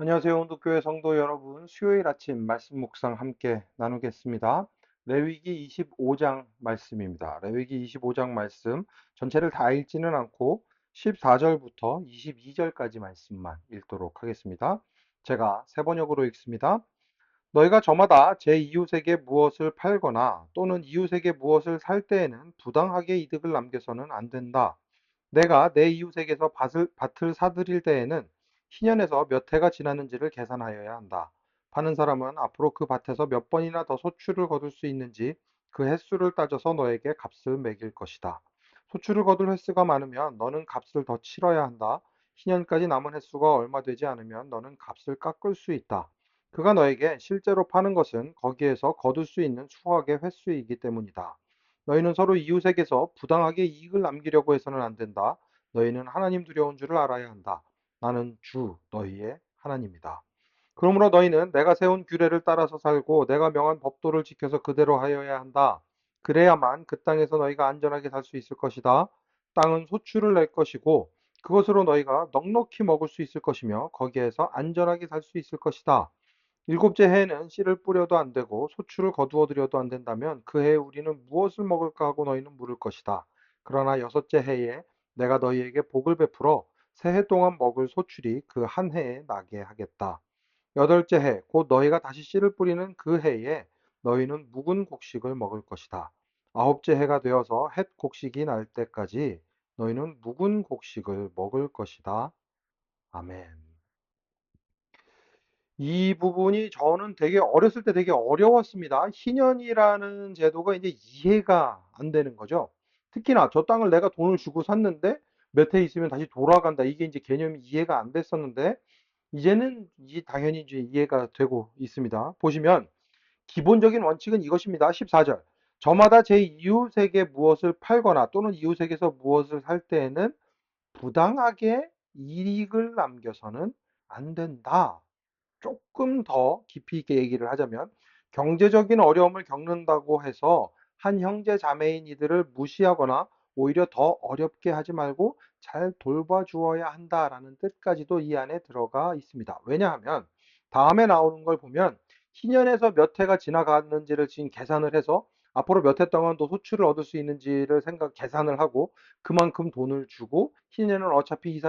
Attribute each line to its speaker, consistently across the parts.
Speaker 1: 안녕하세요. 온도교회 성도 여러분. 수요일 아침 말씀 묵상 함께 나누겠습니다. 레위기 25장 말씀입니다. 레위기 25장 말씀 전체를 다 읽지는 않고 14절부터 22절까지 말씀만 읽도록 하겠습니다. 제가 세 번역으로 읽습니다. 너희가 저마다 제 이웃에게 무엇을 팔거나 또는 이웃에게 무엇을 살 때에는 부당하게 이득을 남겨서는 안 된다. 내가 내 이웃에게서 밭을 사들일 때에는 희년에서 몇 해가 지났는지를 계산하여야 한다. 파는 사람은 앞으로 그 밭에서 몇 번이나 더 소출을 거둘 수 있는지 그 횟수를 따져서 너에게 값을 매길 것이다. 소출을 거둘 횟수가 많으면 너는 값을 더 치러야 한다. 희년까지 남은 횟수가 얼마 되지 않으면 너는 값을 깎을 수 있다. 그가 너에게 실제로 파는 것은 거기에서 거둘 수 있는 수확의 횟수이기 때문이다. 너희는 서로 이웃에게서 부당하게 이익을 남기려고 해서는 안 된다. 너희는 하나님 두려운 줄을 알아야 한다. 나는 주 너희의 하나님이다. 그러므로 너희는 내가 세운 규례를 따라서 살고 내가 명한 법도를 지켜서 그대로 하여야 한다. 그래야만 그 땅에서 너희가 안전하게 살 수 있을 것이다. 땅은 소출을 낼 것이고 그것으로 너희가 넉넉히 먹을 수 있을 것이며 거기에서 안전하게 살 수 있을 것이다. 일곱째 해에는 씨를 뿌려도 안 되고 소출을 거두어 들여도 안 된다면 그 해에 우리는 무엇을 먹을까 하고 너희는 물을 것이다. 그러나 여섯째 해에 내가 너희에게 복을 베풀어 새 해 동안 먹을 소출이 그 한 해에 나게 하겠다. 여덟째 해, 곧 너희가 다시 씨를 뿌리는 그 해에 너희는 묵은 곡식을 먹을 것이다. 아홉째 해가 되어서 햇 곡식이 날 때까지 너희는 묵은 곡식을 먹을 것이다. 아멘. 이 부분이 저는 되게 어렸을 때 되게 어려웠습니다. 희년이라는 제도가 이제 이해가 안 되는 거죠. 특히나 저 땅을 내가 돈을 주고 샀는데 몇 해 있으면 다시 돌아간다. 이게 이제 개념이 이해가 안 됐었는데 이제는 당연히 이제 이해가 되고 있습니다. 보시면 기본적인 원칙은 이것입니다. 14절. 저마다 제 이웃에게 무엇을 팔거나 또는 이웃에게서 무엇을 살 때에는 부당하게 이익을 남겨서는 안 된다. 조금 더 깊이 있게 얘기를 하자면 경제적인 어려움을 겪는다고 해서 한 형제 자매인 이들을 무시하거나 오히려 더 어렵게 하지 말고 잘 돌봐주어야 한다라는 뜻까지도 이 안에 들어가 있습니다. 왜냐하면 다음에 나오는 걸 보면 희년에서 몇 해가 지나갔는지를 지금 계산을 해서 앞으로 몇 해 동안 또 소출을 얻을 수 있는지를 계산을 하고 그만큼 돈을 주고 희년에는 어차피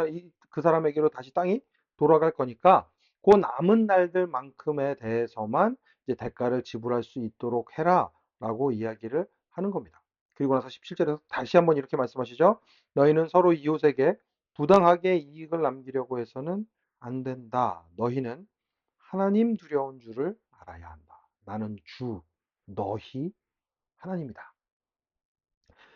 Speaker 1: 그 사람에게로 다시 땅이 돌아갈 거니까 그 남은 날들만큼에 대해서만 이제 대가를 지불할 수 있도록 해라라고 이야기를 하는 겁니다. 그리고 나서 17절에서 다시 한번 이렇게 말씀하시죠. 너희는 서로 이웃에게 부당하게 이익을 남기려고 해서는 안 된다. 너희는 하나님 두려운 줄을 알아야 한다. 나는 주, 너희 하나님이다.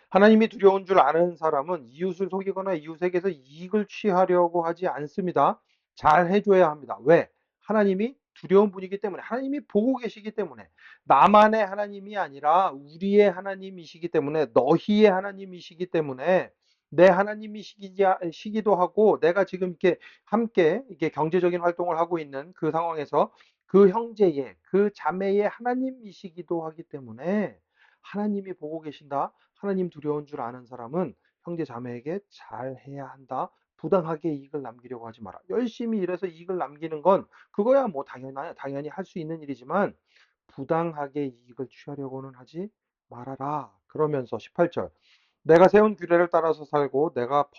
Speaker 1: 하나님이 두려운 줄 아는 사람은 이웃을 속이거나 이웃에게서 이익을 취하려고 하지 않습니다. 잘 해줘야 합니다. 왜? 하나님이 두려운 분이기 때문에, 하나님이 보고 계시기 때문에, 나만의 하나님이 아니라 우리의 하나님이시기 때문에, 너희의 하나님이시기 때문에, 내 하나님이시기도 하고, 내가 지금 이렇게 함께 이렇게 경제적인 활동을 하고 있는 그 상황에서 그 형제의, 그 자매의 하나님이시기도 하기 때문에, 하나님이 보고 계신다. 하나님 두려운 줄 아는 사람은 형제 자매에게 잘해야 한다. 부당하게 이익을 남기려고 하지 마라. 열심히 일해서 이익을 남기는 건 그거야 뭐 당연히 할 수 있는 일이지만 부당하게 이익을 취하려고는 하지 말아라. 그러면서 18절. 내가 세운 규례를 따라서 살고 내가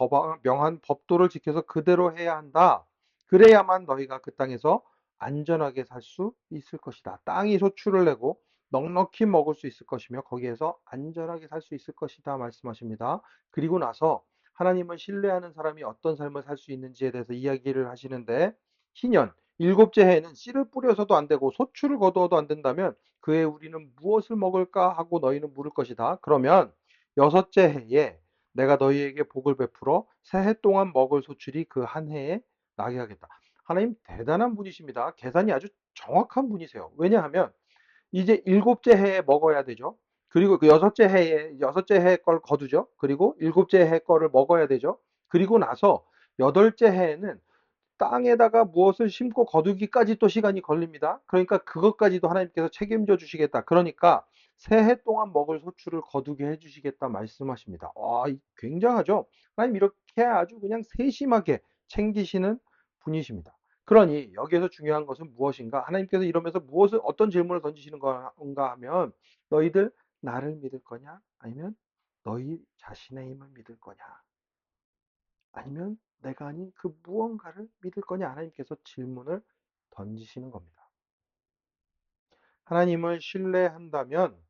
Speaker 1: 명한 법도를 지켜서 그대로 해야 한다. 그래야만 너희가 그 땅에서 안전하게 살 수 있을 것이다. 땅이 소출을 내고 넉넉히 먹을 수 있을 것이며 거기에서 안전하게 살 수 있을 것이다 말씀하십니다. 그리고 나서 하나님을 신뢰하는 사람이 어떤 삶을 살 수 있는지에 대해서 이야기를 하시는데 희년 일곱째 해에는 씨를 뿌려서도 안 되고 소출을 거두어도 안 된다면 그 해 우리는 무엇을 먹을까 하고 너희는 물을 것이다. 그러면 여섯째 해에 내가 너희에게 복을 베풀어 새 해 동안 먹을 소출이 그 한 해에 나게 하겠다. 하나님 대단한 분이십니다. 계산이 아주 정확한 분이세요. 왜냐하면 이제 일곱째 해에 먹어야 되죠. 그리고 그 여섯째 해 걸 거두죠. 그리고 일곱째 해 거를 먹어야 되죠. 그리고 나서 여덟째 해에는 땅에다가 무엇을 심고 거두기까지 또 시간이 걸립니다. 그러니까 그것까지도 하나님께서 책임져 주시겠다. 그러니까 새해 동안 먹을 소출을 거두게 해 주시겠다 말씀하십니다. 와, 굉장하죠? 하나님 이렇게 아주 그냥 세심하게 챙기시는 분이십니다. 그러니 여기에서 중요한 것은 무엇인가? 하나님께서 이러면서 어떤 질문을 던지시는 건가 하면 너희들 나를 믿을 거냐? 아니면 너희 자신의 힘을 믿을 거냐? 아니면 내가 아닌 그 무언가를 믿을 거냐? 하나님께서 질문을 던지시는 겁니다. 하나님을 신뢰한다면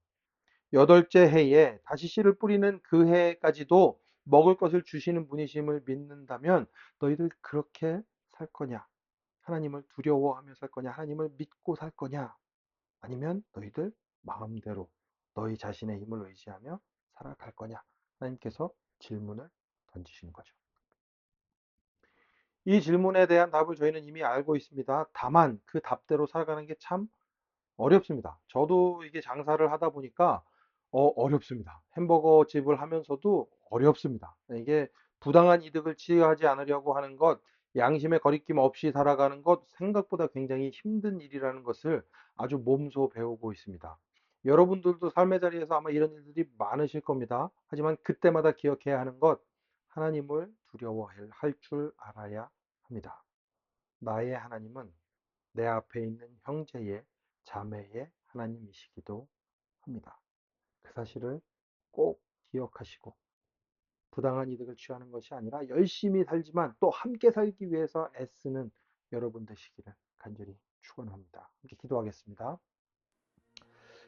Speaker 1: 여덟째 해에 다시 씨를 뿌리는 그 해까지도 먹을 것을 주시는 분이심을 믿는다면 너희들 그렇게 살 거냐? 하나님을 두려워하며 살 거냐? 하나님을 믿고 살 거냐? 아니면 너희들 마음대로 너희 자신의 힘을 의지하며 살아갈 거냐? 하나님께서 질문을 던지시는 거죠. 이 질문에 대한 답을 저희는 이미 알고 있습니다. 다만 그 답대로 살아가는 게 참 어렵습니다. 저도 이게 장사를 하다 보니까 어렵습니다. 햄버거 집을 하면서도 어렵습니다. 이게 부당한 이득을 취하지 않으려고 하는 것, 양심의 거리낌 없이 살아가는 것, 생각보다 굉장히 힘든 일이라는 것을 아주 몸소 배우고 있습니다. 여러분들도 삶의 자리에서 아마 이런 일들이 많으실 겁니다. 하지만 그때마다 기억해야 하는 것, 하나님을 두려워할 줄 알아야 합니다. 나의 하나님은 내 앞에 있는 형제의, 자매의 하나님이시기도 합니다. 그 사실을 꼭 기억하시고 부당한 이득을 취하는 것이 아니라 열심히 살지만 또 함께 살기 위해서 애쓰는 여러분 되시기를 간절히 축원합니다. 함께 기도하겠습니다.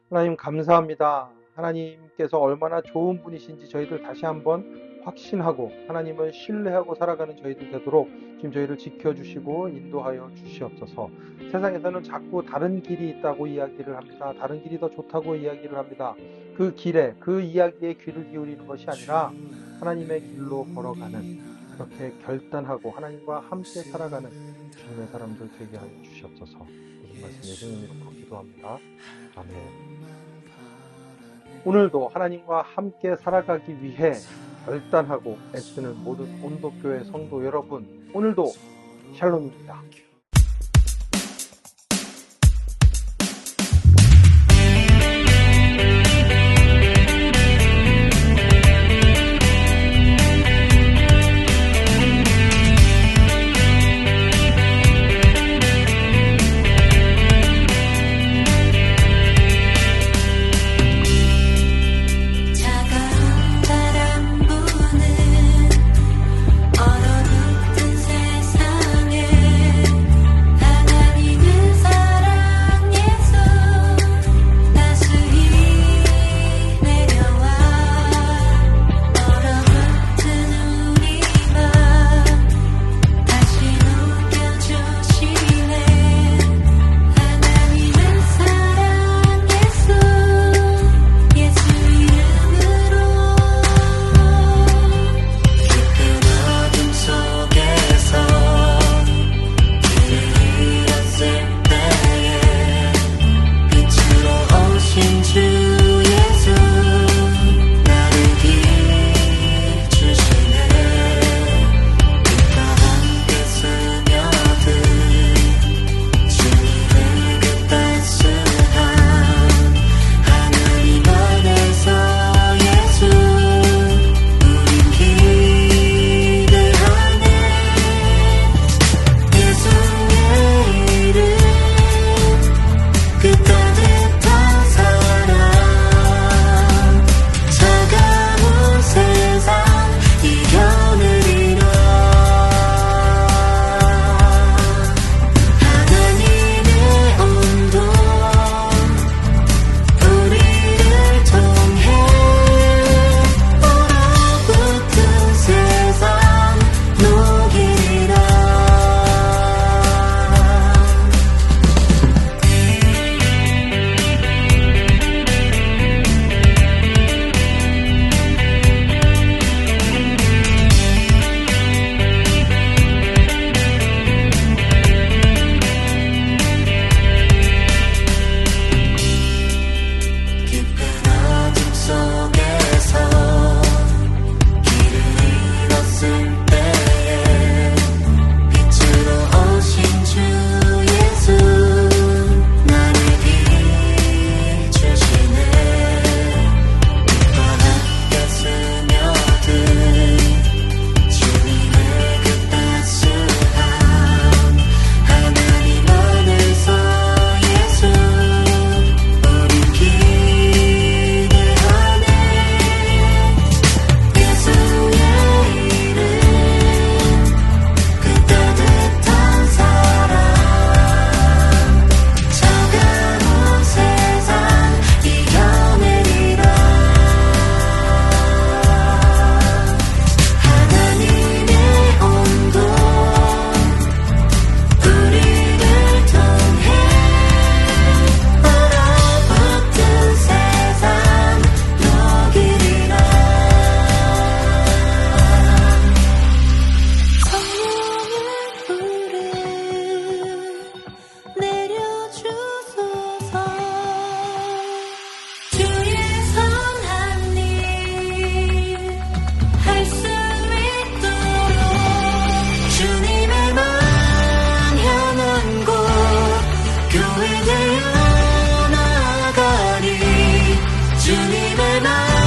Speaker 1: 하나님 감사합니다. 하나님께서 얼마나 좋은 분이신지 저희들 다시 한번 확신하고 하나님을 신뢰하고 살아가는 저희들 되도록 지금 저희를 지켜주시고 인도하여 주시옵소서. 세상에서는 자꾸 다른 길이 있다고 이야기를 합니다. 다른 길이 더 좋다고 이야기를 합니다. 그 길에, 그 이야기에 귀를 기울이는 것이 아니라 하나님의 길로 걸어가는, 그렇게 결단하고 하나님과 함께 살아가는 주님의 사람들 되게 하여 주시옵소서. 모든 말씀 예수님 이름으로 기도합니다. 아멘. 오늘도 하나님과 함께 살아가기 위해 결단하고 애쓰는 모든 온도교회 성도 여러분, 오늘도 샬롬입니다.
Speaker 2: 얼어붙은 세상에 우리는